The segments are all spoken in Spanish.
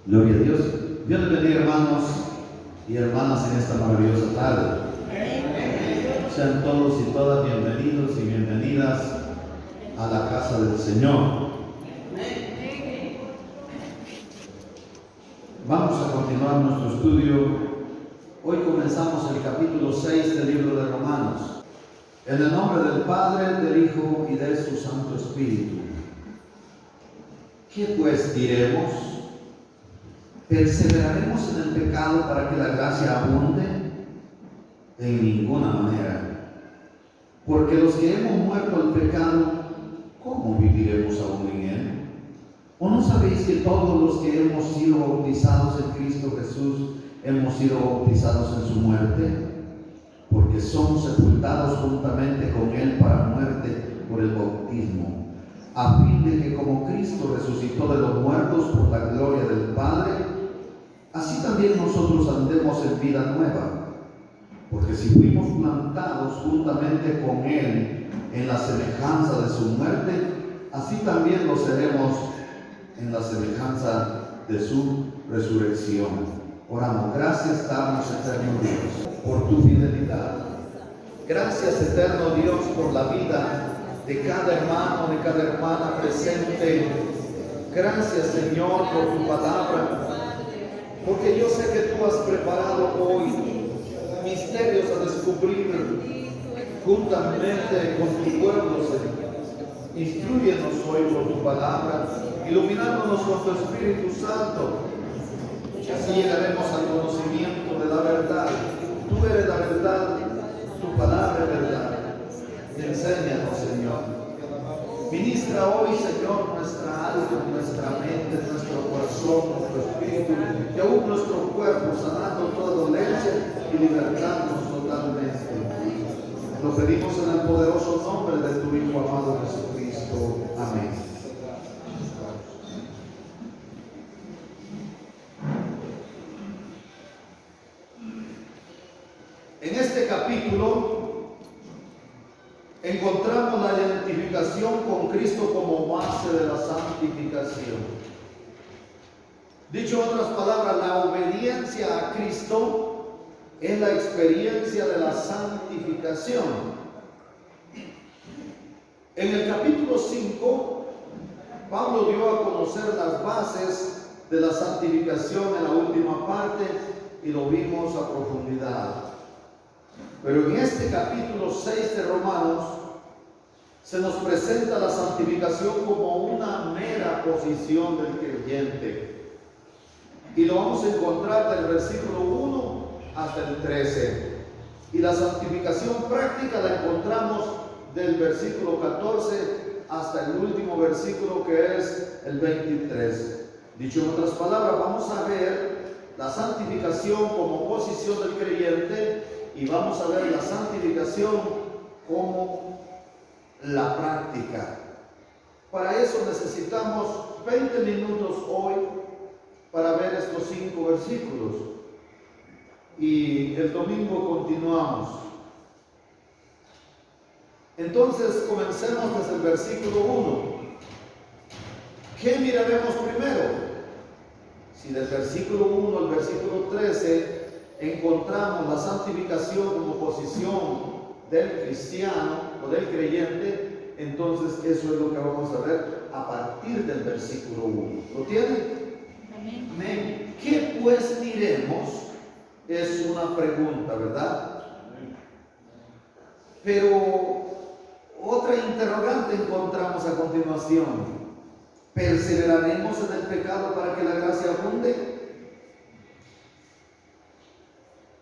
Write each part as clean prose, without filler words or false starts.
Gloria a Dios. Dios les bendiga, hermanos y hermanas, en esta maravillosa tarde. Sean todos y todas bienvenidos y bienvenidas a la casa del Señor. Vamos a continuar nuestro estudio. Hoy comenzamos el capítulo 6 del libro de Romanos. En el nombre del Padre, del Hijo y de su Santo Espíritu. ¿Qué pues diremos? ¿Perseveraremos en el pecado para que la gracia abunde? En ninguna manera. Porque los que hemos muerto al pecado, ¿cómo viviremos aún en él? ¿O no sabéis que todos los que hemos sido bautizados en Cristo Jesús hemos sido bautizados en su muerte? Porque somos sepultados juntamente con él para muerte por el bautismo, a fin de que como Cristo resucitó de los muertos por la gloria del Padre, así también nosotros andemos en vida nueva. Porque si fuimos plantados juntamente con él en la semejanza de su muerte, así también lo seremos en la semejanza de su resurrección. Oramos. Gracias damos, eterno Dios, por tu fidelidad. Gracias, eterno Dios, por la vida de cada hermano, de cada hermana presente. Gracias, Señor, por tu palabra, porque yo sé que tú has preparado hoy misterios a descubrir juntamente con tu pueblo, Señor. Instrúyenos hoy por tu palabra, iluminándonos con tu Espíritu Santo. Así llegaremos al conocimiento de la verdad. Tú eres la verdad, tu palabra es verdad. Enséñanos, Señor. Ministra hoy, Señor, nuestra alma, nuestra mente, nuestro corazón, nuestro espíritu y aún nuestro cuerpo, sanando toda dolencia y libertándonos totalmente. Lo pedimos en el poderoso nombre de tu Hijo amado Jesucristo. Amén. En este capítulo encontramos la identificación con Cristo como base de la santificación. Dicho en otras palabras, la obediencia a Cristo es la experiencia de la santificación. En el capítulo 5, Pablo dio a conocer las bases de la santificación en la última parte y lo vimos a profundidad. Pero en este capítulo 6 de Romanos se nos presenta la santificación como una mera posición del creyente. Y lo vamos a encontrar del versículo 1 hasta el 13. Y la santificación práctica la encontramos del versículo 14 hasta el último versículo, que es el 23. Dicho en otras palabras, vamos a ver la santificación como posición del creyente y vamos a ver la santificación como la práctica. Para eso necesitamos 20 minutos hoy para ver estos 5 versículos. Y el domingo continuamos. Entonces comencemos desde el versículo 1. ¿Qué miraremos primero? Si del versículo 1 al versículo 13 encontramos la santificación como posición del cristiano o del creyente, entonces eso es lo que vamos a ver a partir del versículo 1. ¿Lo tienen? Amén. Amén. ¿Qué pues diremos? Es una pregunta, ¿verdad? Amén. Pero otra interrogante encontramos a continuación. ¿Perseveraremos en el pecado para que la gracia abunde?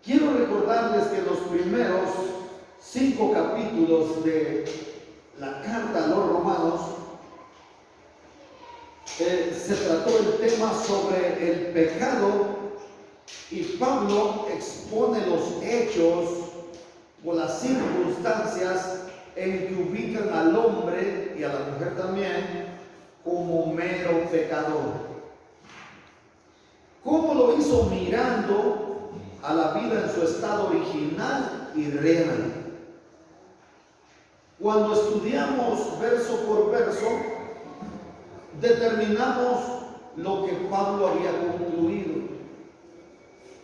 Quiero recordarles que los primeros 5 capítulos de la carta a los romanos se trató el tema sobre el pecado y Pablo expone los hechos o las circunstancias en que ubican al hombre y a la mujer también como mero pecador. ¿Cómo lo hizo? Mirando a la vida en su estado original y real. Cuando estudiamos verso por verso, determinamos lo que Pablo había concluido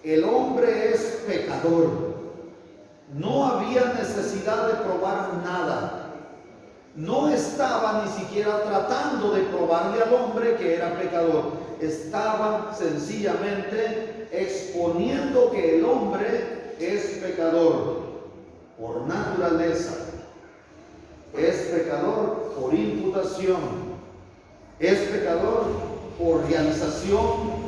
el hombre es pecador. No había necesidad de probar nada. No estaba ni siquiera tratando de probarle al hombre que era pecador. Estaba sencillamente exponiendo que el hombre es pecador por naturaleza. Es pecador por imputación. Es pecador por realización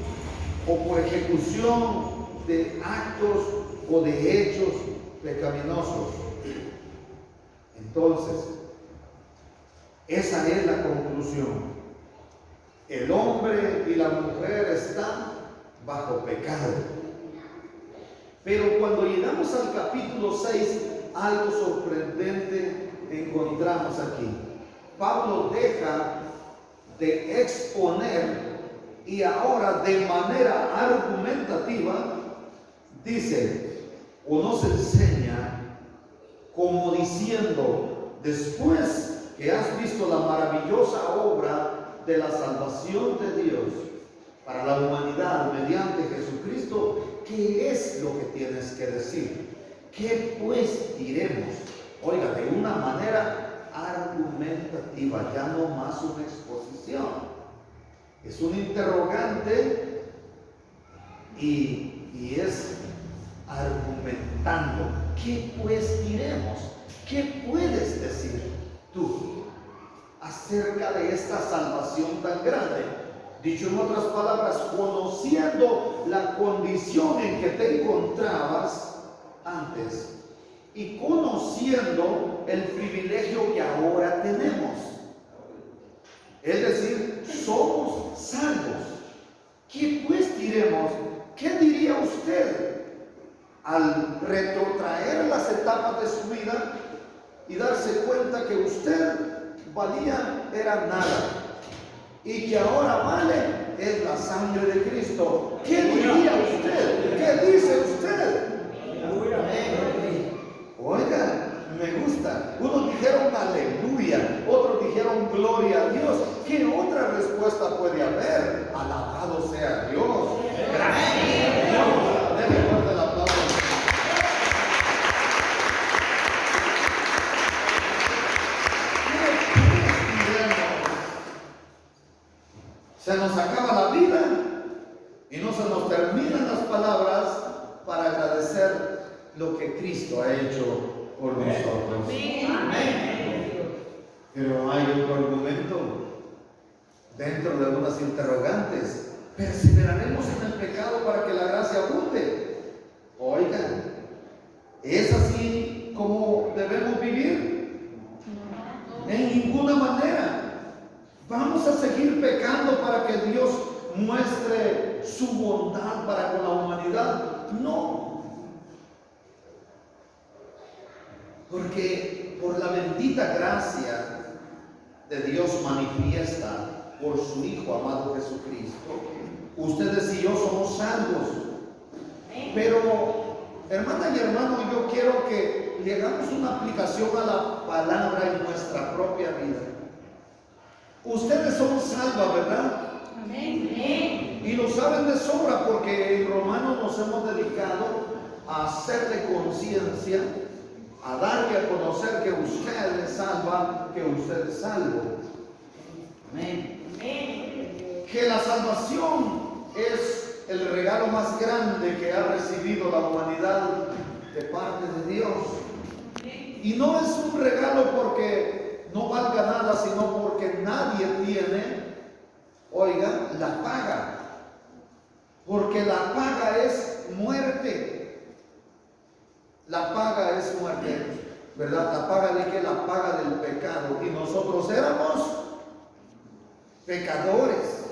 o por ejecución de actos o de hechos pecaminosos. Entonces, esa es la conclusión. El hombre y la mujer están bajo pecado. Pero cuando llegamos al capítulo 6, algo sorprendente encontramos aquí. Pablo deja de exponer y ahora de manera argumentativa dice o nos enseña como diciendo: después que has visto la maravillosa obra de la salvación de Dios para la humanidad mediante Jesucristo, ¿qué es lo que tienes que decir? ¿Qué pues diremos? Oiga, de una manera argumentativa, ya no más una exposición. Es un interrogante y es argumentando. ¿Qué pues diremos? ¿Qué puedes decir tú acerca de esta salvación tan grande? Dicho en otras palabras, conociendo la condición en que te encontrabas antes y conociendo el privilegio que ahora tenemos. Es decir, somos salvos. ¿Qué pues diremos? ¿Qué diría usted al retrotraer las etapas de su vida y darse cuenta que usted era nada y que ahora vale es la sangre de Cristo? ¿Qué diría usted? ¿Qué dice usted? Oiga, me gusta. Unos dijeron aleluya, otros dijeron gloria a Dios. ¿Qué otra respuesta puede haber? Alabado sea Dios. Gracias a Dios. Denle fuerte el aplauso. Se nos acaba la vida y no se nos terminan las palabras para agradecer lo que Cristo ha hecho por nosotros. Pero hay otro argumento dentro de algunas interrogantes. ¿Perseveraremos en el pecado para que la gracia abunde? Oigan, ¿es así como debemos vivir? En ninguna manera. ¿Vamos a seguir pecando para que Dios muestre su bondad para con la humanidad? No. Porque por la bendita gracia de Dios manifiesta por su Hijo amado Jesucristo, ustedes y yo somos salvos. Pero, hermana y hermano, yo quiero que le hagamos una aplicación a la palabra en nuestra propia vida. Ustedes son salvas, ¿verdad? Amén. Y lo saben de sobra porque en Romanos nos hemos dedicado a hacerle conciencia, a darle a conocer que usted es salva, que usted es salvo. Amén. Que la salvación es el regalo más grande que ha recibido la humanidad de parte de Dios. Y no es un regalo porque no valga nada, sino porque nadie tiene, oiga, la paga. Porque la paga es muerte. La paga es muerte, ¿verdad? La paga de que la paga del pecado. Y nosotros éramos pecadores.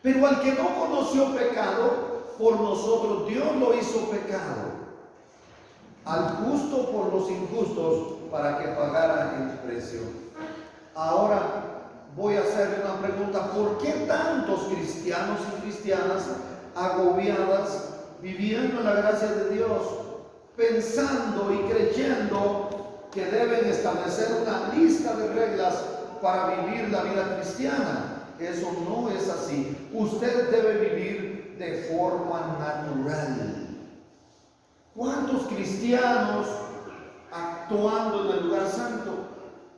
Pero al que no conoció pecado, por nosotros Dios lo hizo pecado. Al justo por los injustos, para que pagaran el precio. Ahora voy a hacerle una pregunta: ¿por qué tantos cristianos y cristianas agobiadas, viviendo en la gracia de Dios, pensando y creyendo que deben establecer una lista de reglas para vivir la vida cristiana? Eso no es así. Usted debe vivir de forma forma natural. ¿Cuántos cristianos actuando en el lugar santo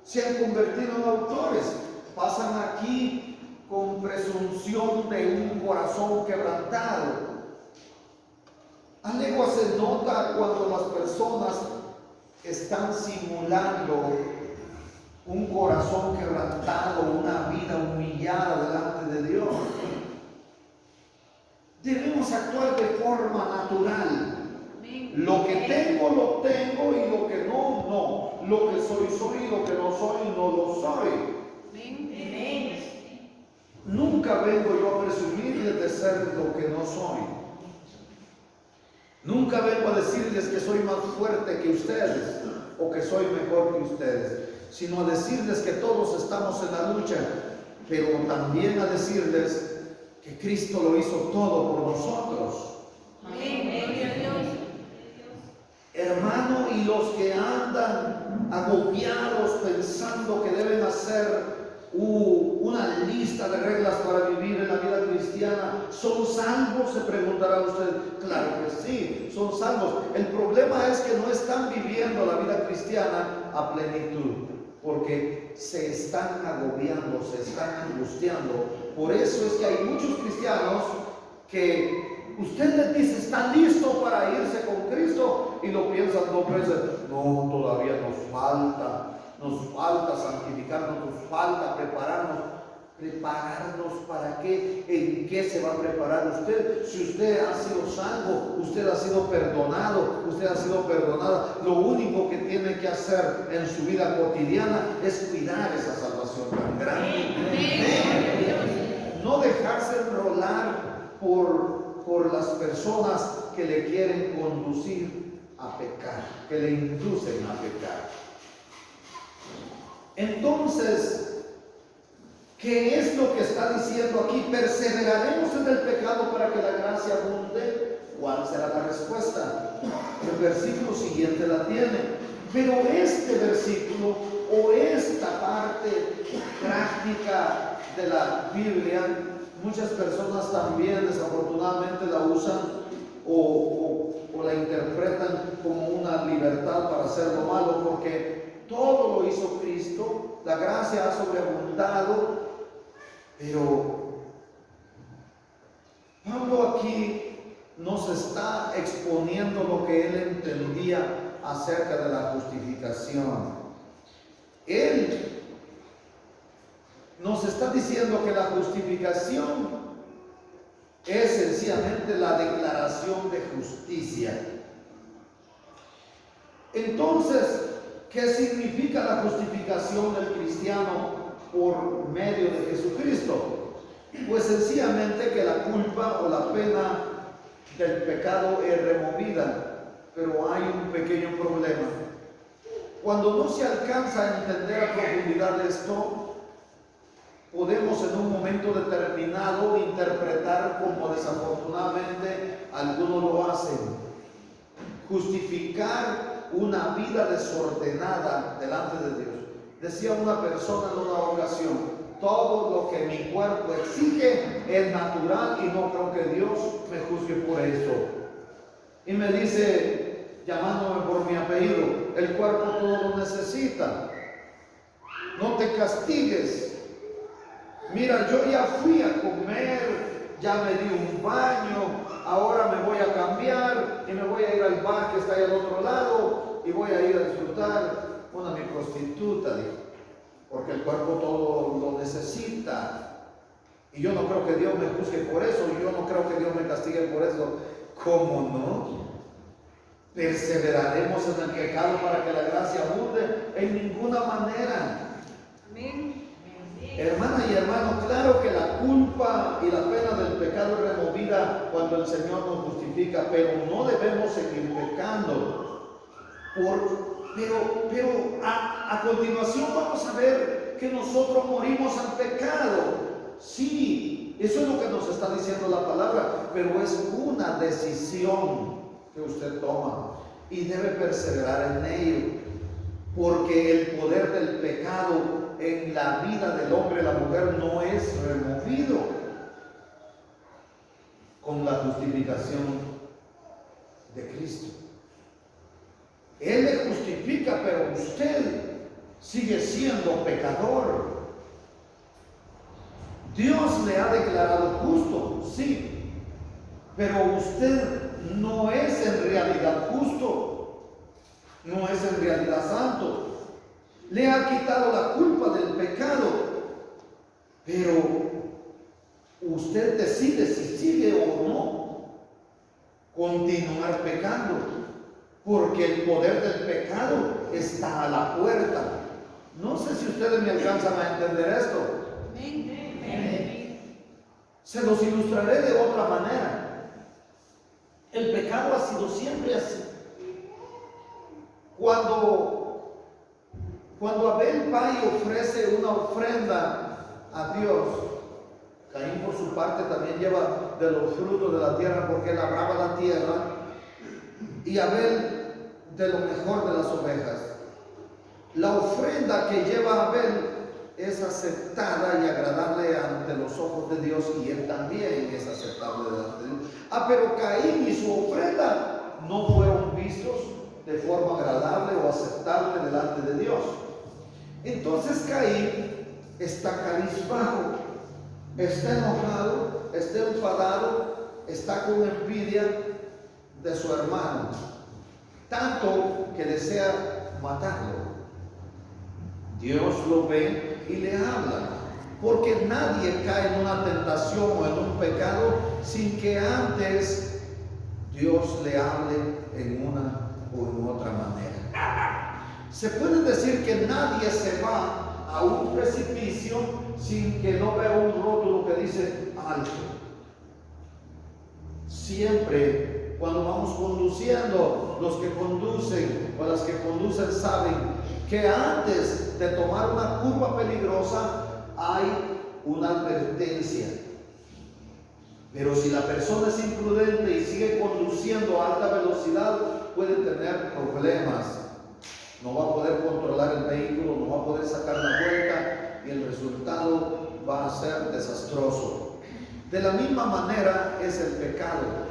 se han convertido en autores? Pasan aquí con presunción de un corazón quebrantado. A legua se nota cuando las personas están simulando un corazón quebrantado, una vida humillada delante de Dios. Debemos actuar de forma natural. Lo que tengo, lo tengo, y lo que no, no. Lo que soy, soy, y lo que no soy, no lo soy. Nunca vengo yo a presumirles de ser lo que no soy. Nunca vengo a decirles que soy más fuerte que ustedes o que soy mejor que ustedes, sino a decirles que todos estamos en la lucha, pero también a decirles que Cristo lo hizo todo por nosotros. Hermano, y los que andan agobiados pensando que deben hacer una lista de reglas para vivir en la vida cristiana, ¿son salvos?, se preguntará usted. Claro que sí, son salvos. El problema es que no están viviendo la vida cristiana a plenitud, porque se están agobiando, se están angustiando. Por eso es que hay muchos cristianos que usted les dice, ¿está listo para irse con Cristo? Y lo piensan dos veces. No, todavía nos falta santificarnos, nos falta prepararnos. ¿Prepararnos para qué? ¿En qué se va a preparar usted? Si usted ha sido salvo, usted ha sido perdonado, usted ha sido perdonada, lo único que tiene que hacer en su vida cotidiana es cuidar esa salvación tan grande. No dejarse enrolar por las personas que le quieren conducir a pecar, que le inducen a pecar. Entonces, ¿qué es lo que está diciendo aquí? ¿Perseveraremos en el pecado para que la gracia abunde? ¿Cuál será la respuesta? El versículo siguiente la tiene. Pero este versículo o esta parte práctica de la Biblia, muchas personas también desafortunadamente la usan o la interpretan como una libertad para hacer lo malo, porque todo lo hizo Cristo, la gracia ha sobreabundado. Pero Pablo aquí nos está exponiendo lo que él entendía acerca de la justificación. Él nos está diciendo que la justificación es sencillamente la declaración de justicia. Entonces, ¿qué significa la justificación del cristiano por medio de Jesucristo? Pues sencillamente que la culpa o la pena del pecado es removida. Pero hay un pequeño problema. Cuando no se alcanza a entender a profundidad esto, podemos en un momento determinado interpretar como desafortunadamente algunos lo hacen. Justificar una vida desordenada delante de Dios. Decía una persona en una ocasión: todo lo que mi cuerpo exige es natural y no creo que Dios me juzgue por eso. Y me dice, llamándome por mi apellido, el cuerpo todo lo necesita. No te castigues. Mira, yo ya fui a comer, ya me di un baño, ahora me voy a cambiar y me voy a ir al bar que está ahí al otro lado y voy a ir a disfrutar una mi prostituta, dijo, porque el cuerpo todo lo necesita. Y yo no creo que Dios me juzgue por eso, y yo no creo que Dios me castigue por eso. ¿Cómo no? ¿Perseveraremos en el pecado para que la gracia abunde? En ninguna manera. Amén. Hermana y hermano, claro que la culpa y la pena del pecado es removida cuando el Señor nos justifica, pero no debemos seguir pecando. Pero a continuación vamos a ver que nosotros morimos al pecado. Sí, eso es lo que nos está diciendo la palabra, pero es una decisión que usted toma y debe perseverar en ello, porque el poder del pecado en la vida del hombre y la mujer no es removido. con la justificación de Cristo. Él le justifica, pero usted sigue siendo pecador. Dios le ha declarado justo, sí, pero usted no es en realidad justo, no es en realidad santo. Le ha quitado la culpa del pecado, pero usted decide si sigue o no continuar pecando, porque el poder del pecado está a la puerta. No sé si ustedes me alcanzan a entender esto. Se los ilustraré de otra manera. El pecado ha sido siempre así. Cuando Abel va y ofrece una ofrenda a Dios, Caín por su parte también lleva de los frutos de la tierra, porque él labraba la tierra, y Abel de lo mejor de las ovejas. La ofrenda que lleva Abel es aceptada y agradable ante los ojos de Dios, y él también es aceptable delante de Dios. Pero Caín y su ofrenda no fueron vistos de forma agradable o aceptable delante de Dios. Entonces Caín está cabizbajo, está enojado, está enfadado, está con envidia de su hermano, tanto que desea matarlo. Dios lo ve y le habla, porque nadie cae en una tentación o en un pecado sin que antes Dios le hable en una o en otra manera. Se puede decir que nadie se va a un precipicio sin que no vea un rótulo que dice alto. Siempre cuando vamos conduciendo, los que conducen o las que conducen saben que antes de tomar una curva peligrosa hay una advertencia. Pero si la persona es imprudente y sigue conduciendo a alta velocidad, puede tener problemas. No va a poder controlar el vehículo, no va a poder sacar la vuelta y el resultado va a ser desastroso. De la misma manera es el pecado.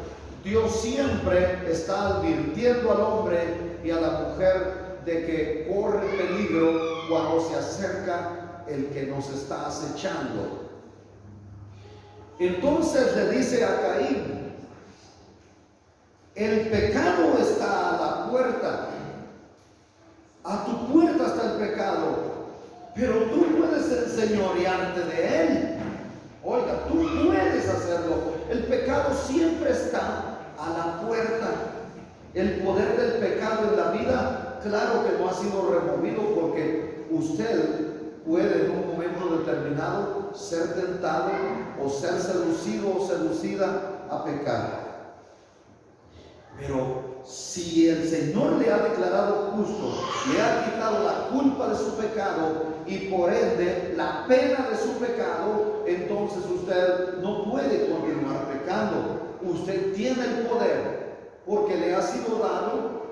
Dios siempre está advirtiendo al hombre y a la mujer de que corre peligro cuando se acerca el que nos está acechando. Entonces le dice a Caín: el pecado está a la puerta, a tu puerta está el pecado, pero tú puedes enseñorearte de él. Oiga, tú puedes hacerlo. El pecado siempre está a la puerta. El poder del pecado en la vida, claro que no ha sido removido, porque usted puede en un momento determinado ser tentado o ser seducido o seducida a pecar. Pero si el Señor le ha declarado justo, le ha quitado la culpa de su pecado y por ende la pena de su pecado, entonces usted no puede continuar pecando. Usted tiene el poder, porque le ha sido dado,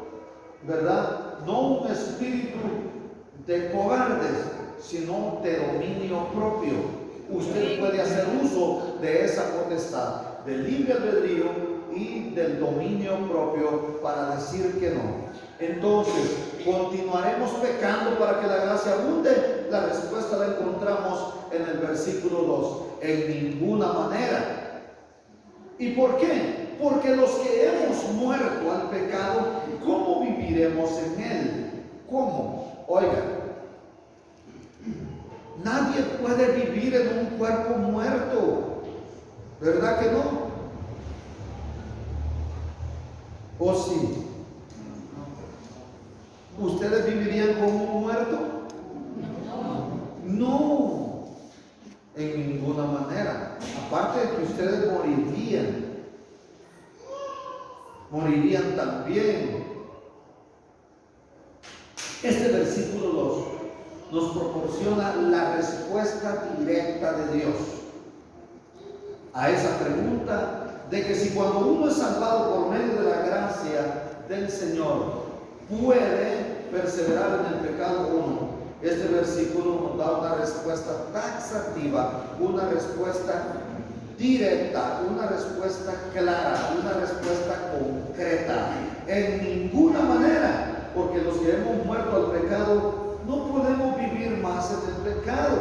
¿verdad?, no un espíritu de cobardes, sino de dominio propio. Usted puede hacer uso de esa potestad, del libre albedrío y del dominio propio, para decir que no. Entonces, ¿continuaremos pecando para que la gracia abunde? La respuesta la encontramos en el versículo 2. En ninguna manera. ¿Y por qué? Porque los que hemos muerto al pecado, ¿cómo viviremos en él? ¿Cómo? Oiga, nadie puede vivir en un cuerpo muerto, ¿verdad que no? ¿O sí? ¿Ustedes vivirían como un muerto? No, en ninguna manera. Aparte de que ustedes morirían también. Este versículo 2 nos proporciona la respuesta directa de Dios a esa pregunta de que si cuando uno es salvado por medio de la gracia del Señor puede perseverar en el pecado o no. Este versículo nos da una respuesta taxativa, una respuesta directa, una respuesta respuesta clara, una respuesta concreta. En ninguna manera, porque los que hemos muerto al pecado no podemos vivir más en el pecado.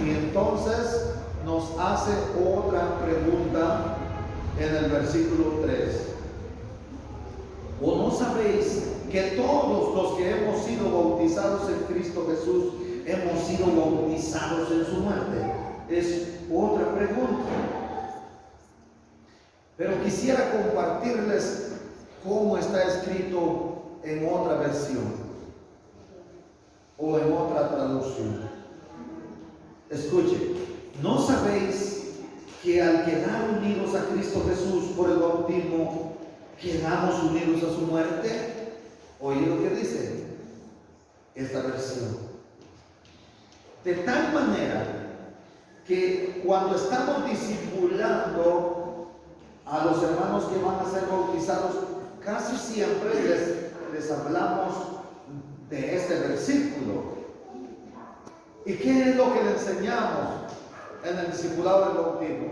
Y entonces nos hace otra pregunta en el versículo 3. ¿O no sabéis que todos los que hemos sido bautizados en Cristo Jesús hemos sido bautizados en su muerte? Es otra pregunta. Pero quisiera compartirles cómo está escrito en otra versión o en otra traducción. Escuchen, ¿no sabéis que al quedar unidos a Cristo Jesús por el bautismo, quedamos unidos a su muerte? Oye lo que dice esta versión. De tal manera que cuando estamos discipulando a los hermanos que van a ser bautizados, casi siempre les hablamos de este versículo. ¿Y qué es lo que le enseñamos en el discipulado del bautismo?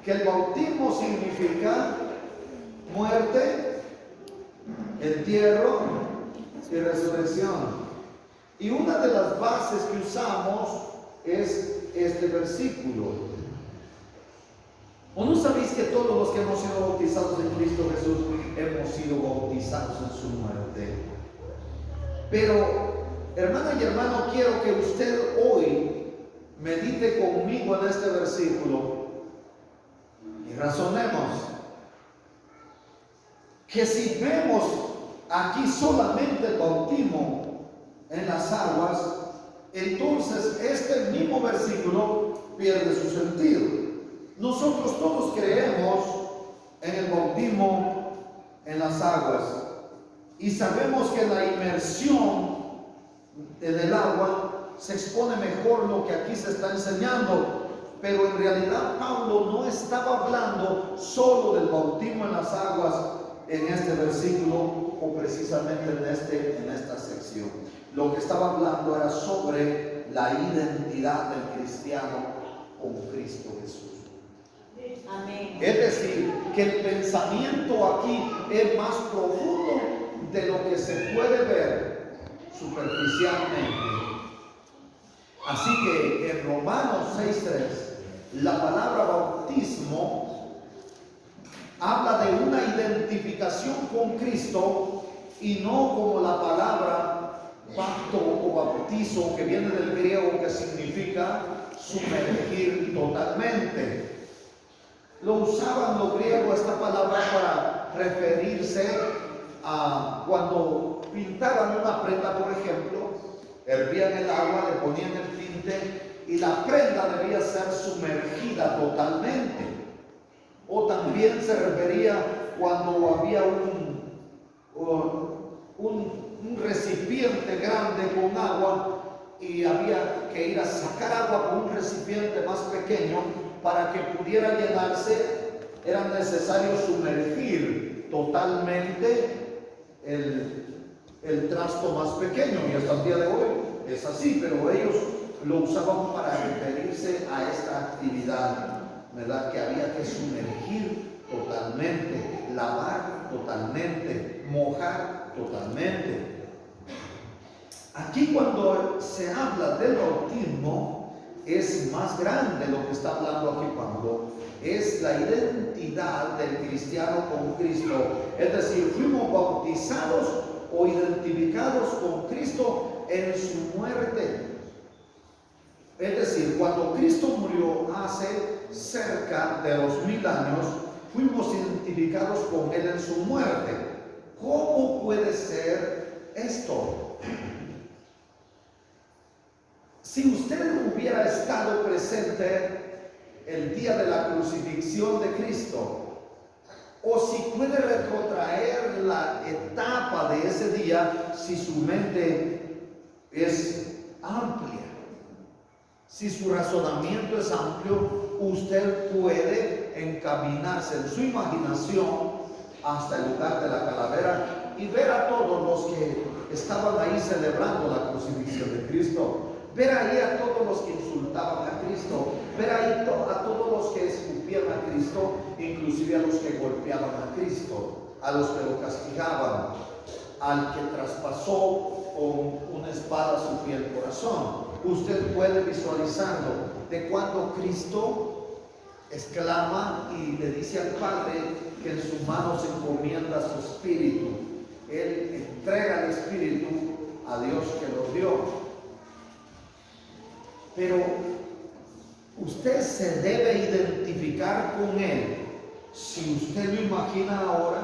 Que el bautismo significa muerte, entierro y resurrección. Y una de las bases que usamos es este versículo. ¿O no sabéis que todos los que hemos sido bautizados en Cristo Jesús hemos sido bautizados en su muerte? Pero, hermana y hermano, quiero que usted hoy medite conmigo en este versículo y razonemos que si vemos aquí solamente el bautismo en las aguas, entonces este mismo versículo pierde su sentido. Nosotros todos creemos en el bautismo en las aguas y sabemos que la inmersión en el agua se expone mejor lo que aquí se está enseñando, pero en realidad Pablo no estaba hablando solo del bautismo en las aguas en este versículo o precisamente en esta sección. Lo que estaba hablando era sobre la identidad del cristiano con Cristo Jesús. Amén. Es decir, que el pensamiento aquí es más profundo de lo que se puede ver superficialmente. Así que en Romanos 6:3, la palabra bautismo habla de una identificación con Cristo y no como la palabra pacto o bautizo, que viene del griego, que significa sumergir totalmente. Lo usaban los griegos esta palabra para referirse a cuando pintaban una prenda, por ejemplo, hervían el agua, le ponían el tinte y la prenda debía ser sumergida totalmente. O también se refería cuando había un recipiente grande con agua y había que ir a sacar agua con un recipiente más pequeño. Para que pudiera llenarse era necesario sumergir totalmente el trasto más pequeño, y hasta el día de hoy es así, pero ellos lo usaban para referirse a esta actividad, ¿verdad? Que había que sumergir totalmente, lavar totalmente, mojar totalmente. Aquí cuando se habla del bautismo, es más grande lo que está hablando aquí Pablo. Es la identidad del cristiano con Cristo. Es decir, fuimos bautizados o identificados con Cristo en su muerte. Es decir, cuando Cristo murió hace cerca de 2000 años, fuimos identificados con Él en su muerte. ¿Cómo puede ser esto? Si usted hubiera estado presente el día de la crucifixión de Cristo, o si puede retrotraer la etapa de ese día, si su mente es amplia, si su razonamiento es amplio, usted puede encaminarse en su imaginación hasta el lugar de la calavera y ver a todos los que estaban ahí celebrando la crucifixión de Cristo. ver ahí a todos los que insultaban a Cristo, ver ahí a todos los que escupían a Cristo, inclusive a los que golpeaban a Cristo, a los que lo castigaban, al que traspasó con una espada su fiel corazón. Usted puede visualizarlo de cuando Cristo exclama y le dice al Padre que en sus manos encomienda su espíritu. Él entrega el espíritu a Dios que lo dio. Pero usted se debe identificar con Él. Si usted lo imagina ahora,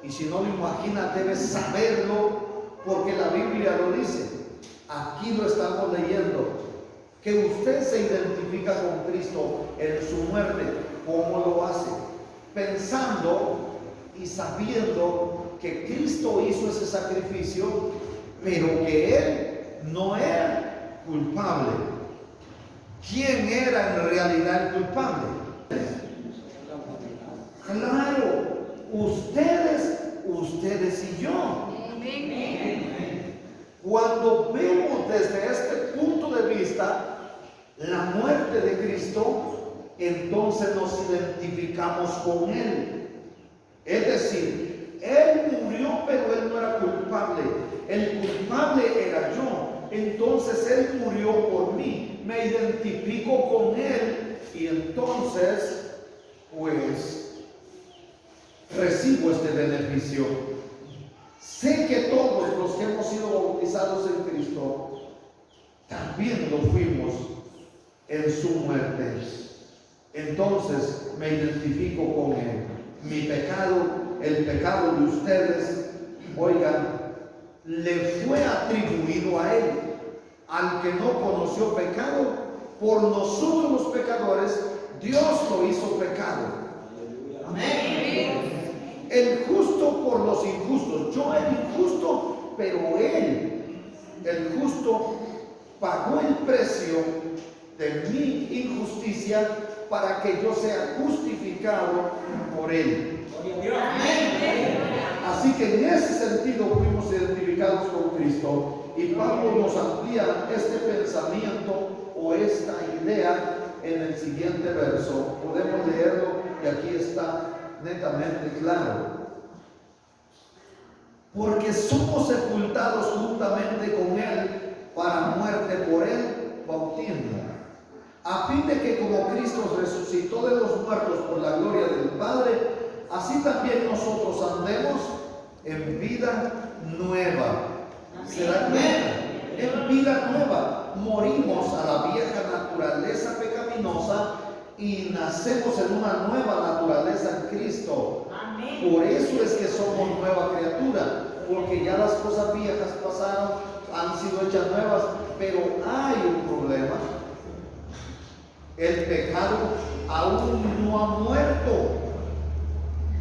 y si no lo imagina, debe saberlo, porque la Biblia lo dice. Aquí lo estamos leyendo, que usted se identifica con Cristo en su muerte. ¿Cómo lo hace? Pensando y sabiendo que Cristo hizo ese sacrificio, pero que Él no era culpable. ¿Quién era en realidad el culpable? Claro, ustedes y yo. Cuando vemos desde este punto de vista la muerte de Cristo, entonces nos identificamos con Él. Es decir, Él murió, pero Él no era culpable. El culpable era yo. Entonces Él murió por mí. Me identifico con Él y entonces, pues, recibo este beneficio. Sé que todos los que hemos sido bautizados en Cristo también lo fuimos en su muerte. Entonces me identifico con Él. Mi pecado, el pecado de ustedes, oigan, le fue atribuido a Él. Al que no conoció pecado, por nosotros los pecadores, Dios lo hizo pecado. Amén. El justo por los injustos. Yo era injusto, pero Él, el justo, pagó el precio de mi injusticia para que yo sea justificado por Él. Así que en ese sentido fuimos identificados con Cristo. Y Pablo nos amplía este pensamiento o esta idea en el siguiente verso. Podemos leerlo y aquí está netamente claro. Porque somos sepultados juntamente con Él para muerte por el bautismo, a fin de que como Cristo resucitó de los muertos por la gloria del Padre, así también nosotros andemos en vida nueva. ¿Se dan cuenta? En vida nueva. Morimos a la vieja naturaleza pecaminosa y nacemos en una nueva naturaleza en Cristo. Amén. Por eso es que somos nueva criatura, porque ya las cosas viejas pasaron, han sido hechas nuevas, pero hay un problema. El pecado aún no ha muerto.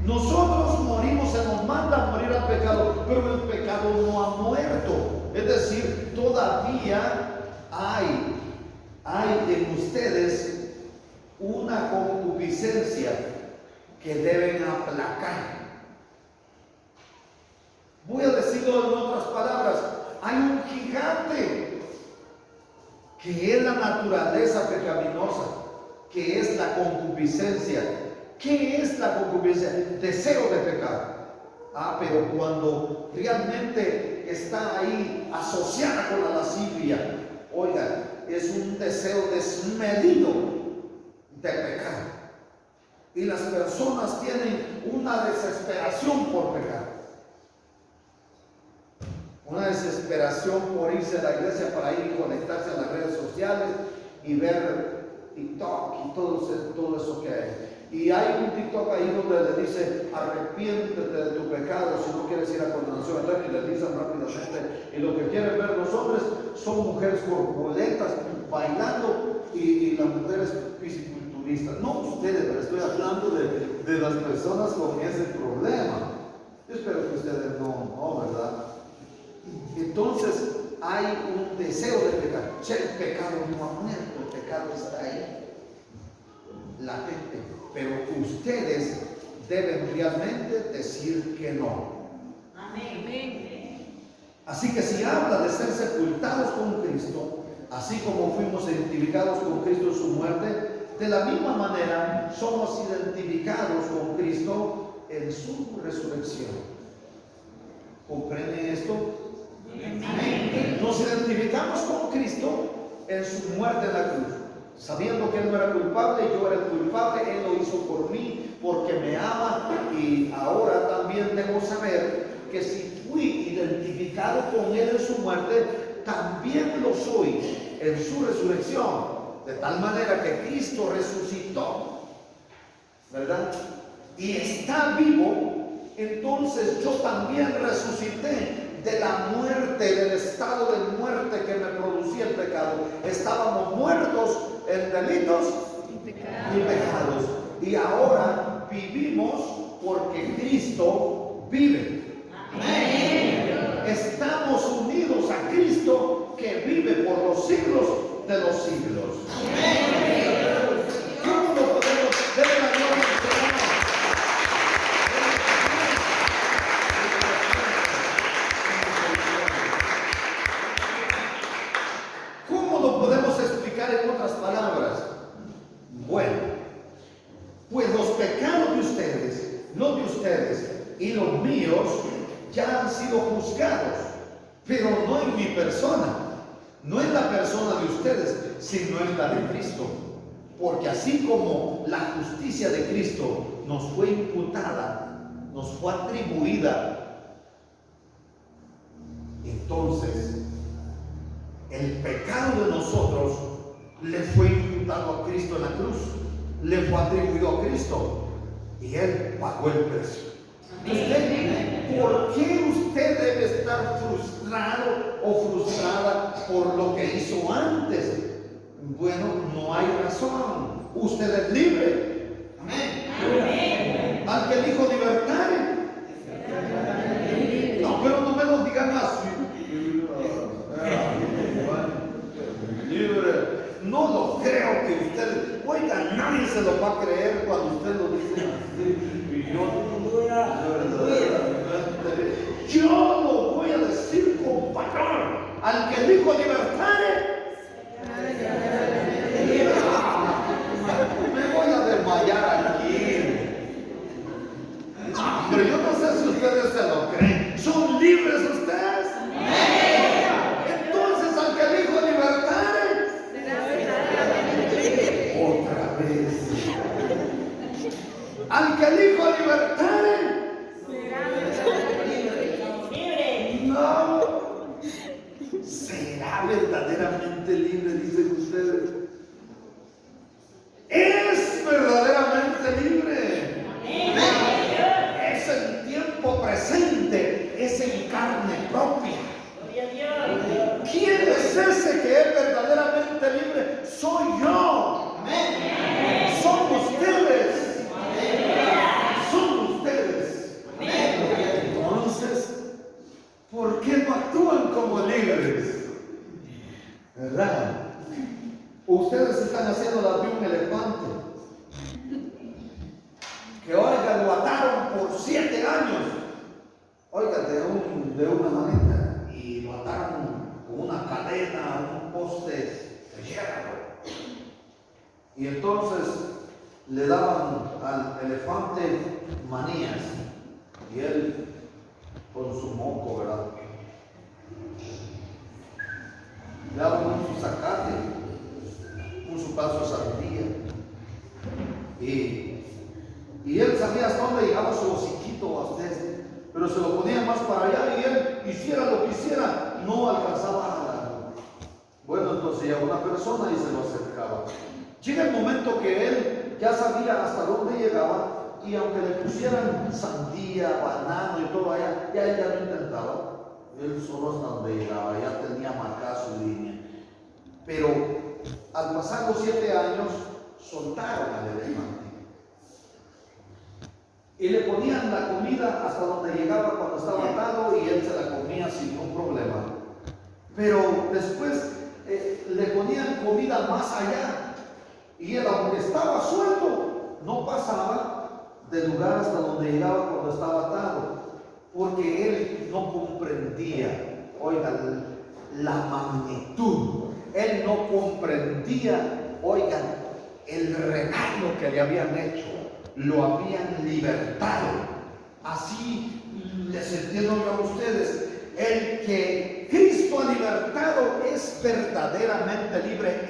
Nosotros morimos, se nos manda a morir al pecado, pero el pecado no ha muerto. Es decir, todavía hay en ustedes una concupiscencia que deben aplacar. Voy a decirlo en otras palabras, hay un gigante que es la naturaleza pecaminosa, que es la concupiscencia. ¿Qué es la concupiscencia? Deseo de pecar. Pero cuando realmente está ahí asociada con la lascivia, oiga, es un deseo desmedido de pecar. Y las personas tienen una desesperación por pecar. Una desesperación por irse a la iglesia para ir y conectarse a las redes sociales y ver TikTok y todo eso que hay. Y hay un TikTok ahí donde le dice: arrepiéntete de tu pecado si no quieres ir a condenación eterna, y le dicen rápidamente. Y lo que quieren ver los hombres son mujeres corpulentas bailando y las mujeres fisiculturistas. No ustedes, pero estoy hablando de las personas con ese problema. Yo espero que ustedes no, ¿verdad? Entonces hay un deseo de pecar. O sea, el pecado no ha muerto, el pecado está ahí, latente. Pero ustedes deben realmente decir que no. Amén. Así que si habla de ser sepultados con Cristo, así como fuimos identificados con Cristo en su muerte, de la misma manera somos identificados con Cristo en su resurrección. ¿Comprenden esto? Amén. Nos identificamos con Cristo en su muerte en la cruz, sabiendo que Él no era culpable, yo era el culpable. Él lo hizo por mí, porque me ama. Y ahora también debo saber que si fui identificado con Él en su muerte, también lo soy en su resurrección, de tal manera que Cristo resucitó, ¿verdad? Y está vivo. Entonces yo también resucité de la muerte, del estado de muerte que me producía el pecado. Estábamos muertos en delitos y pecados, y ahora vivimos porque Cristo vive. Amén. Estamos unidos a Cristo, que vive por los siglos de los siglos. ¿Cómo lo podemos ver en la gloria del Señor? ¿Cómo lo podemos explicar en otras palabras? Bueno, pues los pecados de ustedes, los de ustedes y los míos, ya han sido juzgados, pero no en mi persona, no en la persona de ustedes, sino en la de Cristo. Porque así como la justicia de Cristo nos fue imputada, nos fue atribuida, entonces el pecado de nosotros le fue imputado a Cristo en la cruz, le fue atribuido a Cristo, y Él pagó el precio. ¿Por qué usted debe estar frustrado o frustrada por lo que hizo antes? Bueno, no hay razón. Usted es libre. Amén. Al que el Hijo libertare. No, pero no me lo digan así. Libre. No lo creo que usted, oiga, nadie se lo va a creer cuando usted lo dice así. Y yo lo voy a decir con valor. Al que dijo libertare, me voy a desmayar aquí. No, pero yo no sé si ustedes se lo creen. ¿Son libres ustedes? Entonces, al que dijo libertare, otra vez. Al que dijo libertare, no, será verdaderamente libre, dicen ustedes. Es verdaderamente libre. Es en tiempo presente, es en carne propia. ¿Quién es ese que es verdaderamente libre? Soy yo. Son ustedes. Son ustedes. Entonces, ¿por qué no actúan como líderes? ¿Verdad? Ustedes están haciendo la de un elefante. Que oiga, lo ataron por 7 años. Oiga, de una maneta. Y lo ataron con una cadena a un poste de hierro. Y entonces le daban al elefante manías. Y él con su moco, ¿verdad? Le daban un zacate, un su paso de sandía. Y él sabía hasta dónde llegaba su hociquito a usted, pero se lo ponía más para allá y él, hiciera lo que hiciera, no alcanzaba a jalar. Bueno, entonces llegaba una persona y se lo acercaba. Llega el momento que él ya sabía hasta dónde llegaba, y aunque le pusieran sandía, banano y todo allá, ya él ya lo intentaba. Él solo hasta donde llegaba, ya tenía marcada su línea. Pero al pasar los 7 años, soltaron al elefante. Y le ponían la comida hasta donde llegaba cuando estaba atado, y él se la comía sin ningún problema. Pero después le ponían comida más allá, y él, aunque estaba suelto, no pasaba del lugar hasta donde llegaba cuando estaba atado, porque él no comprendía, oigan, la magnitud, él no comprendía, oigan, el regalo que le habían hecho, lo habían libertado. Así les entiendo yo a ustedes, el que Cristo ha libertado es verdaderamente libre,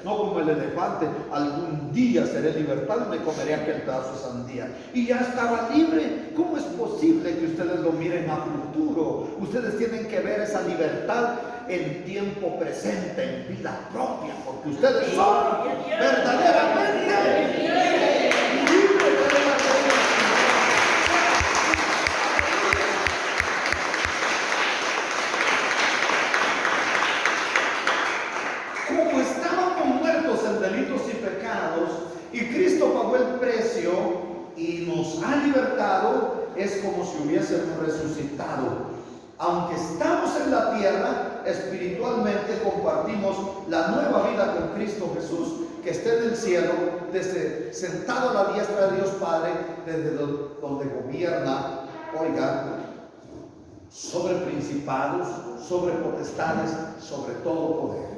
no como el elefante, algún día seré libertado y me comeré aquel pedazo de sandía. Y ya estaba libre. ¿Cómo es posible que ustedes lo miren a futuro? Ustedes tienen que ver esa libertad en tiempo presente, en vida propia, porque ustedes son verdaderamente libres. Como estábamos muertos en delitos y pecados, y Cristo pagó el precio y nos ha libertado, es como si hubiésemos resucitado. Aunque estamos en la tierra, espiritualmente compartimos la nueva vida con Cristo Jesús, que está en el cielo, desde sentado a la diestra de Dios Padre, desde donde gobierna, oiga, sobre principados, sobre potestades, sobre todo poder.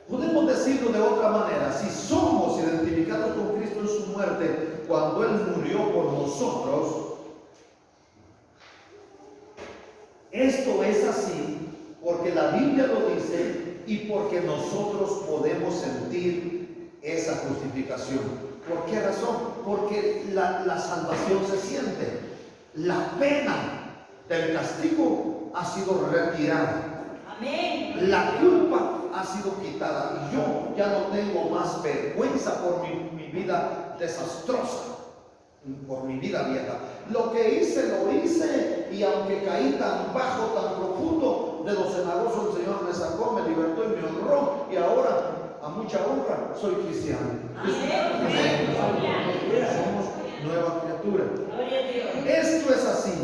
Podemos decirlo de otra manera: si somos identificados con Cristo en su muerte, cuando Él murió por nosotros, esto es así porque la Biblia lo dice y porque nosotros podemos sentir esa justificación. ¿Por qué razón? Porque la salvación se siente. La pena del castigo ha sido retirada. Amén. La culpa ha sido quitada y yo ya no tengo más vergüenza por mi vida desastrosa, por mi vida vieja. Lo que hice, lo hice, y aunque caí tan bajo, tan profundo, de lo cenagoso el Señor me sacó, me libertó y me honró, y ahora, a mucha honra, soy cristiano. Amén. Somos nueva criatura. Gloria a Dios. Esto es así.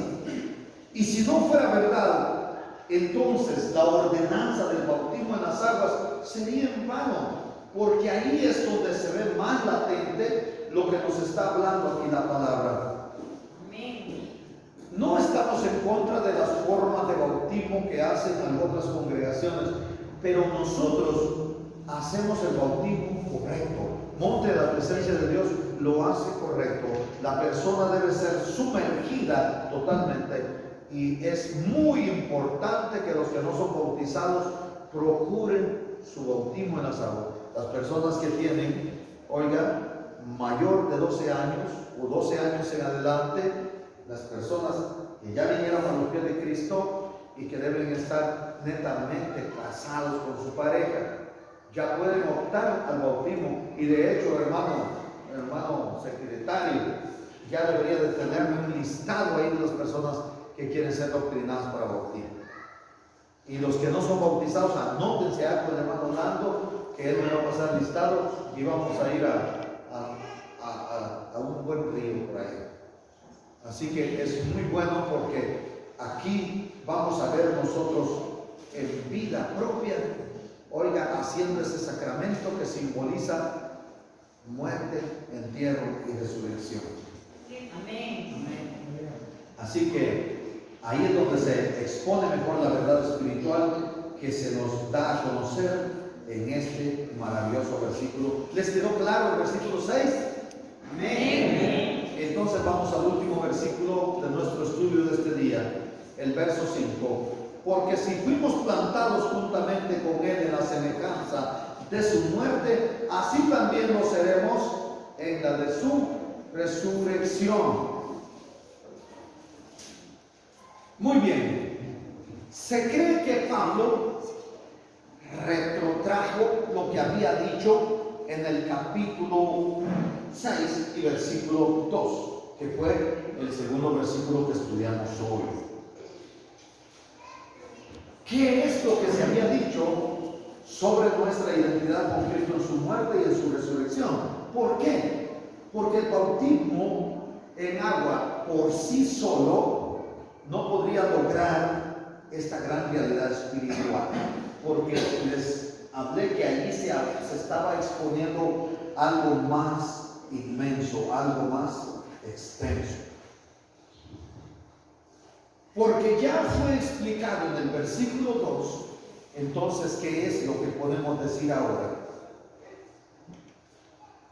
Y si no fuera verdad, entonces la ordenanza del bautismo en las aguas sería en vano, porque ahí es donde se ve más latente lo que nos está hablando aquí la palabra. Amén. No estamos en contra de las formas de bautismo que hacen algunas congregaciones, pero nosotros hacemos el bautismo correcto. Monte de la presencia de Dios lo hace correcto. La persona debe ser sumergida totalmente. Y es muy importante que los que no son bautizados procuren su bautismo en las aguas. Las personas que tienen, oiga, mayor de 12 años o 12 años en adelante, las personas que ya vinieron a los pies de Cristo y que deben estar netamente casados con su pareja, ya pueden optar al bautismo. Y de hecho, hermano secretario, ya debería de tenerme un listado ahí de las personas que quieren ser doctrinadas para bautismo. Y los que no son bautizados, anótense con el hermano Nando, que él me va a pasar listado, y vamos a ir a un buen río por ahí. Así que es muy bueno, porque aquí vamos a ver nosotros en vida propia, oiga, haciendo ese sacramento que simboliza muerte, entierro y resurrección. Amén. Así que ahí es donde se expone mejor la verdad espiritual que se nos da a conocer en este maravilloso versículo. ¿Les quedó claro el versículo 6? Amén. Entonces vamos al último versículo de nuestro estudio de este día, el verso 5. Porque si fuimos plantados juntamente con Él en la semejanza de su muerte, así también lo seremos en la de su resurrección. Muy bien, se cree que Pablo retrotrajo lo que había dicho en el capítulo 6 y versículo 2, que fue el segundo versículo que estudiamos hoy. ¿Qué es lo que se había dicho sobre nuestra identidad con Cristo en su muerte y en su resurrección? ¿Por qué? Porque el bautismo en agua por sí solo no podría lograr esta gran realidad espiritual, porque les hablé que allí se estaba exponiendo algo más inmenso, algo más extenso. Porque ya fue explicado en el versículo 2, entonces, ¿qué es lo que podemos decir ahora?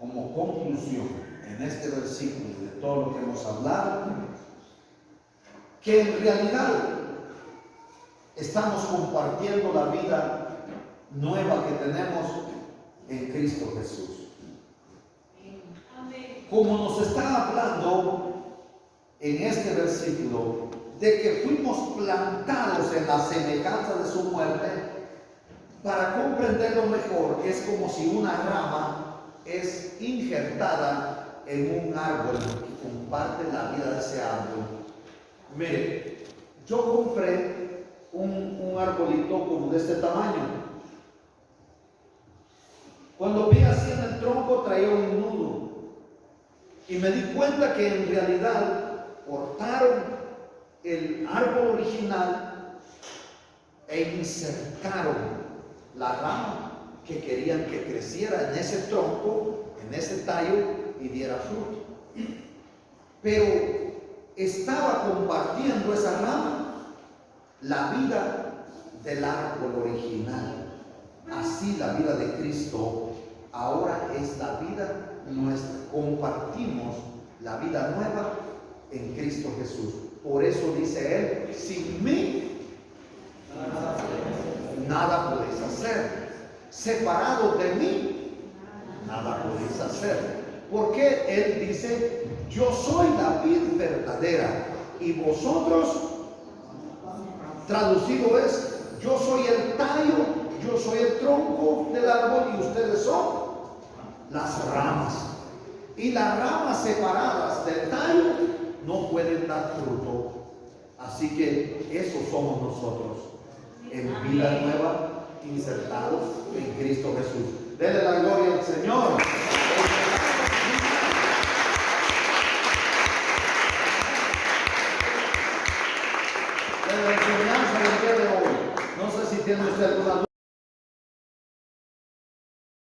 Como conclusión en este versículo de todo lo que hemos hablado, que en realidad estamos compartiendo la vida nueva que tenemos en Cristo Jesús. Como nos está hablando en este versículo de que fuimos plantados en la semejanza de su muerte, para comprenderlo mejor, es como si una rama es injertada en un árbol y comparte la vida de ese árbol. Mire, yo compré un arbolito como de este tamaño. Cuando vi así en el tronco traía un nudo y me di cuenta que en realidad cortaron el árbol original e insertaron la rama que querían que creciera en ese tronco, en ese tallo y diera fruto. Pero estaba compartiendo esa rama la vida del árbol original. Así la vida de Cristo ahora es la vida nuestra. Compartimos la vida nueva en Cristo Jesús. Por eso dice Él, sin mí nada podéis hacer. Separados de mí, nada podéis hacer. Porque Él dice, yo soy la vid verdadera y vosotros, traducido es, yo soy el tallo, yo soy el tronco del árbol y ustedes son las ramas. Y las ramas separadas del tallo no pueden dar fruto. Así que eso somos nosotros, en vida nueva, insertados en Cristo Jesús. Denle la gloria al Señor. De la enseñanza del día de hoy, no sé si tiene usted alguna duda.